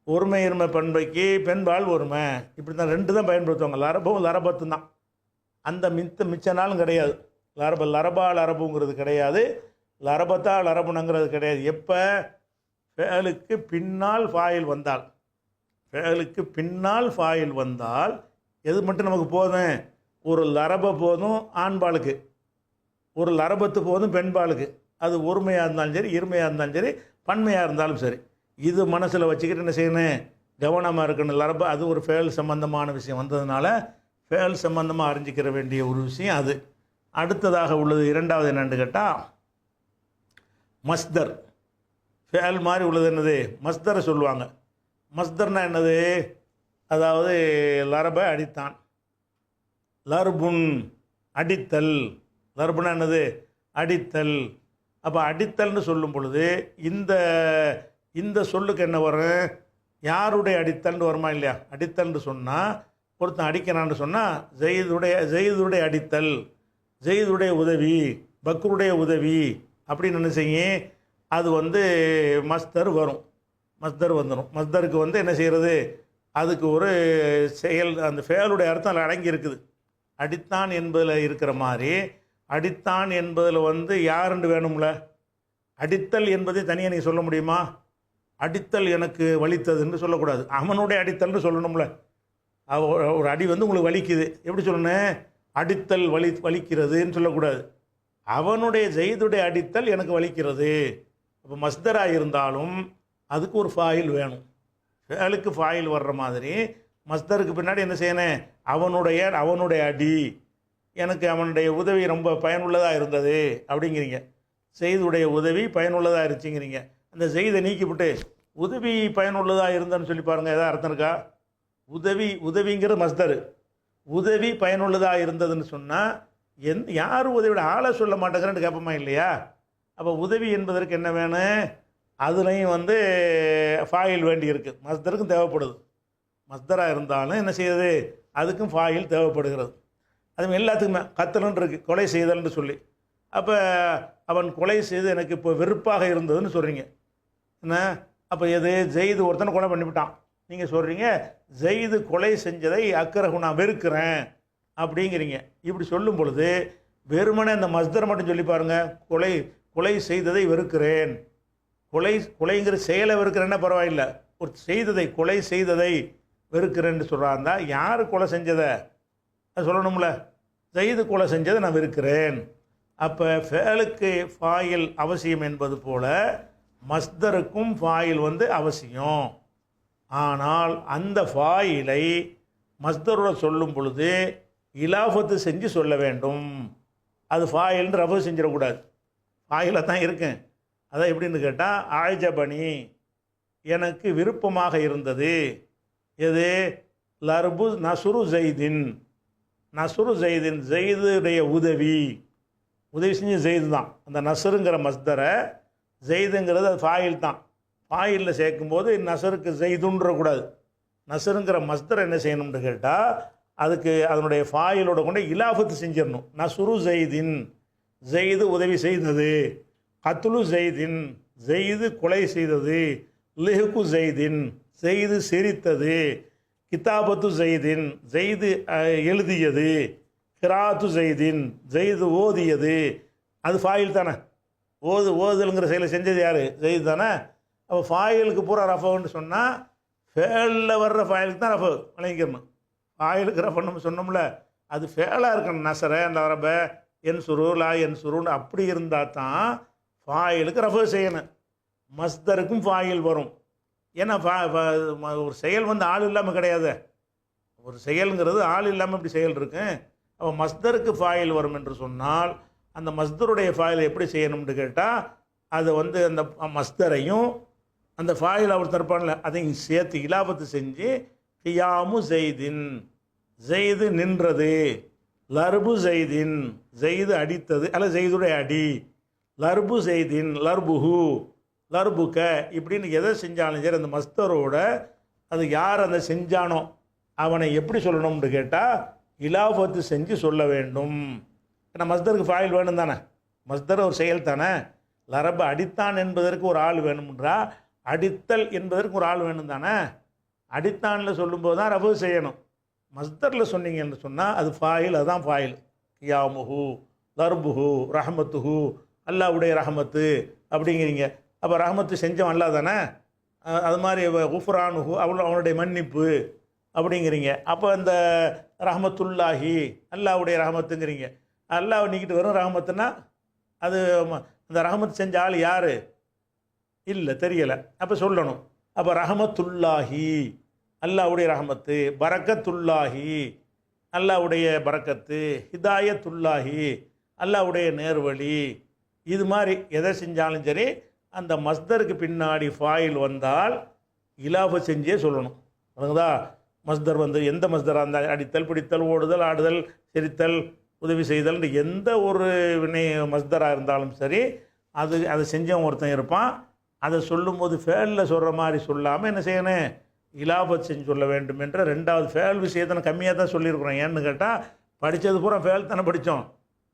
ஒருமை இருமை பன்மைக்கு பெண்பால் ஒருமை, இப்படி தான் ரெண்டு தான் பயன்படுத்துவாங்க. லரபும் லரபத்து தான். அந்த மிச்ச நாளும் கிடையாது. லரபா லரபுங்கிறது கிடையாது, லரபத்தா லரபுனங்கிறது கிடையாது. எப்போ ஃபேலுக்கு பின்னால் ஃபாயில் வந்தால், ஃபேலுக்கு பின்னால் ஃபாயில் வந்தால் எது மட்டும் நமக்கு போதும்? ஒரு லரப போதும் ஆண்பாலுக்கு, ஒரு லரபத்து போதும் பெண்பாலுக்கு. அது ஒருமையாக இருந்தாலும் சரி, இருமையாக இருந்தாலும் சரி, பன்மையாக இருந்தாலும் சரி. இது மனசில் வச்சுக்கிட்டு என்ன செய்யணும்? கவனமாக இருக்கணும். லரப அது ஒரு ஃபேல் சம்பந்தமான விஷயம் வந்ததுனால ஃபேல் சம்பந்தமாக அறிஞ்சிக்கிற வேண்டிய ஒரு விஷயம் அது. அடுத்ததாக உள்ளது இரண்டாவது என்னென்னு கேட்டால் மஸ்தர். ஃபேல் மாதிரி உள்ளது என்னது? மஸ்தரை சொல்லுவாங்க. மஸ்தர்னா என்னது? அதாவது லரப அடித்தான், லர்புன் அடித்தல். லர்புனா என்னது? அடித்தல். அப்போ அடித்தல்னு சொல்லும் பொழுது இந்த சொல்லுக்கு என்ன வரும்? யாருடைய அடித்தல்னு வருமா இல்லையா? அடித்தல்னு சொன்னால் ஒருத்தன் அடிக்கிறான்னு சொன்னால் ஜெயிதுடைய அடித்தல், ஜெயிதுடைய உதவி, பக்ருடைய உதவி அப்படின்னு என்ன செய்யும்? அது வந்து மஸ்தர் வரும். மஸ்தர் வந்துடும். மஸ்தருக்கு வந்து என்ன செய்கிறது? அதுக்கு ஒரு செயல், அந்த ஃபேலுடைய அர்த்தம் அதில் அடங்கி இருக்குது. அடித்தான் என்பதில் இருக்கிற மாதிரி அடித்தான் என்பதில் வந்து யாருன்னு வேணும்ல. அடித்தல் என்பதை தனியாக நீங்கள் சொல்ல முடியுமா? அடித்தல் எனக்கு வலித்ததுன்னு சொல்லக்கூடாது, அவனுடைய அடித்தல்னு சொல்லணும்ல. ஒரு அடி வந்து உங்களுக்கு வலிக்குது, எப்படி சொல்லணும்? அடித்தல் வலிக்கிறதுன்னு சொல்லக்கூடாது. அவனுடைய ஜெயிதுடைய அடித்தல் எனக்கு வலிக்கிறது. அப்போ மஸ்தராக இருந்தாலும் அதுக்கு ஒரு ஃபாயில் வேணும். ஃபேலுக்கு ஃபாயில் வர்ற மாதிரி மஸ்தருக்கு பின்னாடி என்ன செய்யணும்? அவனுடைய அடி எனக்கு, அவனுடைய உதவி ரொம்ப பயனுள்ளதாக இருந்தது அப்படிங்கிறீங்க. செய்துடைய உதவி பயனுள்ளதாக இருந்துச்சுங்கிறீங்க. அந்த செய்தை நீக்கிவிட்டு உதவி பயனுள்ளதாக இருந்ததுன்னு சொல்லி பாருங்கள், எதாவது அர்த்தம் இருக்கா? உதவிங்கிற மஸ்தர். உதவி பயனுள்ளதாக இருந்ததுன்னு சொன்னால் யார் உதவியோட ஆளை சொல்ல மாட்டேங்கிறேன்னு கேட்போமா இல்லையா? அப்போ உதவி என்பதற்கு என்ன வேணும்? அதுலேயும் வந்து ஃபாயில் வேண்டி இருக்குது, மஸ்தருக்கும் தேவைப்படுது. மஸ்தராக இருந்தாலும் என்ன செய்யுது? அதுக்கும் ஃபாயில் தேவைப்படுகிறது. அது எல்லாத்துக்குமே கத்தலன்னு இருக்குது, கொலை செய்தல்னு சொல்லி. அப்போ அவன் கொலை செய்து எனக்கு இப்போ வெறுப்பாக இருந்ததுன்னு சொல்கிறீங்க என்ன? அப்போ எது? ஜெயிது ஒருத்தனை கொலை பண்ணிவிட்டான். நீங்கள் சொல்கிறீங்க ஜெயிது கொலை செஞ்சதை அக்கரகு நான் வெறுக்கிறேன் அப்படிங்கிறீங்க. இப்படி சொல்லும் பொழுது வெறுமனே அந்த மஸ்தரை மட்டும் சொல்லி பாருங்கள். கொலை செய்ததை வெறுக்கிறேன், கொலைங்கிற செயலை வெறுக்கிறேன்னா பரவாயில்லை. ஒரு செய்ததை, கொலை செய்ததை வெறுக்கிறேன்னு சொல்கிறாந்தா யார் கொலை செஞ்சதை அது சொல்லணும்ல. ஜெயிது கொலை செஞ்சதை நான் வெறுக்கிறேன். அப்போ ஃபேலுக்கு ஃபாயில் அவசியம் என்பது போல் மஸ்தருக்கும் ஃபாயில் வந்து அவசியம். ஆனால் அந்த ஃபாயிலை மஸ்தரோட சொல்லும் பொழுது இலாஃபத்து செஞ்சு சொல்ல வேண்டும். அது ஃபாயில்னு ரஃபு செஞ்சிடக்கூடாது, ஃபாயிலாக தான் இருக்கேன். அதான் எப்படின்னு கேட்டால் ஆய்ஜபனி எனக்கு விருப்பமாக இருந்தது. எது? லர்பு நசுரு ஜெய்தின், நசுரு ஜெய்தின் ஜெய்துடைய உதவி செஞ்சு ஜெய்து தான். அந்த நசுருங்கிற மஸ்தரை ஜெய்துங்கிறது அது ஃபாயில் தான். ஃபாயிலில் சேர்க்கும்போது நசருக்கு ஜெய்துன்றக்கூடாது. நசருங்கிற மஸ்தரை என்ன செய்யணும்னு கேட்டால் அதுக்கு அதனுடைய ஃபாயிலோட கொண்டு இலாஃபத்து செஞ்சிடணும். நசுரு ஜெய்தின் ஜெய்து உதவி செய்தது, கத்துலு ஜெய்தின் ஜெய்து கொலை செய்தது, லிஹுக்கு ஜெய்தின் ஜெய்து சிரித்தது, கிதாபத்து ஜெய்தின் ஜெய்து எழுதியது, கிராத்து ஜெய்தின் ஜெய்து ஓதியது. அது ஃபாயில் தானே. ஓதுதலுங்கிற செயலை செஞ்சது யார்? ஜெய்து தானே. அப்போ ஃபாயிலுக்கு பூரா ரஃபுன்னு சொன்னால் ஃபேலில் வர்ற ஃபாயிலுக்கு தான் ரஃபு வழங்கிக்கணும். ஃபாயிலுக்கு ரஃபு நம்ம சொன்னோம்ல, அது ஃபேலாக இருக்கணும். நசரை அந்த அரப என் சுரு லா என் சுருன்னு அப்படி இருந்தால் தான் ஃபாயிலுக்கு ரஃபு செய்யணும். மஸ்தருக்கும் ஃபாயில் வரும், ஏன்னா ஒரு செயல் வந்து ஆள் இல்லாமல் கிடையாது. ஒரு செயலுங்கிறது ஆள் இல்லாமல் இப்படி செயல் இருக்கு. அப்போ மஸ்தருக்கு ஃபாயில் வரும் என்று சொன்னால் அந்த மஸ்தருடைய ஃபாயில் எப்படி செய்யணும்னு கேட்டால் அது வந்து அந்த மஸ்தரையும் அந்த ஃபாயில் அவர் தரப்பான்ல அதையும் சேர்த்து இலாபத்து செஞ்சு கியாமு ஜெய்தின், ஜெய்து நின்றது, லர்பு ஜெய்தின், ஜெய்து அடித்தது அல்ல ஜெய்துடைய அடி, லர்பு ஜெய்தின், லர்புஹு, லர்புக்க, இப்படின்னு எதை செஞ்சாலும் சரி அந்த மஸ்தரோட அது யார் அந்த செஞ்சானோ அவனை எப்படி சொல்லணும்னு கேட்டால் இலாபத்து செஞ்சு சொல்ல வேண்டும். ஏன்னா மஸ்தருக்கு ஃபாயில் வேணும் தானே, மஸ்தர் ஒரு செயல் தானே. லரபு அடித்தான் என்பதற்கு ஒரு ஆள் வேணும்ன்றா, அடித்தல் என்பதற்கு ஒரு ஆள் வேணும் தானே. அடித்தானில் சொல்லும்போது தான் ரபு செய்யணும். மஸ்தரில் சொன்னீங்கன்னு சொன்னால் அது ஃபாயில், அதுதான் ஃபாயில். கியாமுஹு, லர்புஹு, ரஹமத்துஹு, அல்லாவுடைய ரஹமத்து அப்படிங்கிறீங்க. அப்போ ரஹமத்து செஞ்சவன் அல்லா தானே. அது மாதிரி குஃப்ரானுஹு, அவனுடைய மன்னிப்பு அப்படிங்கிறீங்க. அப்போ அந்த ரஹமத்துல்லாஹி, அல்லாவுடைய ரஹமத்துங்கிறீங்க. அல்லாஹ் நீக்கிட்டு வரும் ரஹமத்துன்னா அது அந்த ரஹமத்து செஞ்ச ஆள் யார் இல்லை, தெரியலை. அப்போ சொல்லணும். அப்போ ரஹமத்துல்லாஹி, அல்லாவுடைய ரஹமத்து, பரக்கத்துல்லாஹி, அல்லாவுடைய பரக்கத்து, ஹிதாயத்துல்லாஹி, அல்லாவுடைய நேர்வழி, இது மாதிரி எதை செஞ்சாலும் சரி அந்த மஸ்தருக்கு பின்னாடி ஃபாயில் வந்தால் இலாஃப செஞ்சே சொல்லணும். அதுதா மஸ்தர் வந்து எந்த மஸ்தராக இருந்தால் அடித்தல், பிடித்தல், ஓடுதல், ஆடுதல், சிரித்தல், உதவி செய்தல், எந்த ஒரு வினை மஸ்தராக இருந்தாலும் சரி அதை செஞ்சவன் ஒருத்தன் இருப்பான். அதை சொல்லும்போது ஃபேலில் சொல்கிற மாதிரி சொல்லாமல் என்ன செய்யணும், இலாபத் செஞ்சு சொல்ல வேண்டும் என்ற ரெண்டாவது ஃபேல் விஷயத்தை நான் கம்மியாக தான் சொல்லியிருக்கிறோம். ஏன்னு கேட்டால் படித்தது பூரா ஃபேல் தானே படித்தோம்,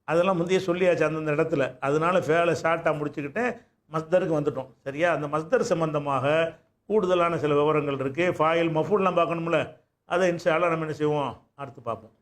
அதெல்லாம் முந்தைய சொல்லியாச்சு அந்தந்த இடத்துல. அதனால ஃபேலை ஷார்ட்டாக முடிச்சுக்கிட்டு மஸ்தருக்கு வந்துட்டோம். சரியா? அந்த மஸ்தர் சம்பந்தமாக கூடுதலான சில விவரங்கள் இருக்குது. ஃபாயில் மஃபூல்லாம் பார்க்கணும்ல, அதை இன்ஷா அல்லாஹ் நம்ம என்ன செய்வோம், அடுத்து பார்ப்போம்.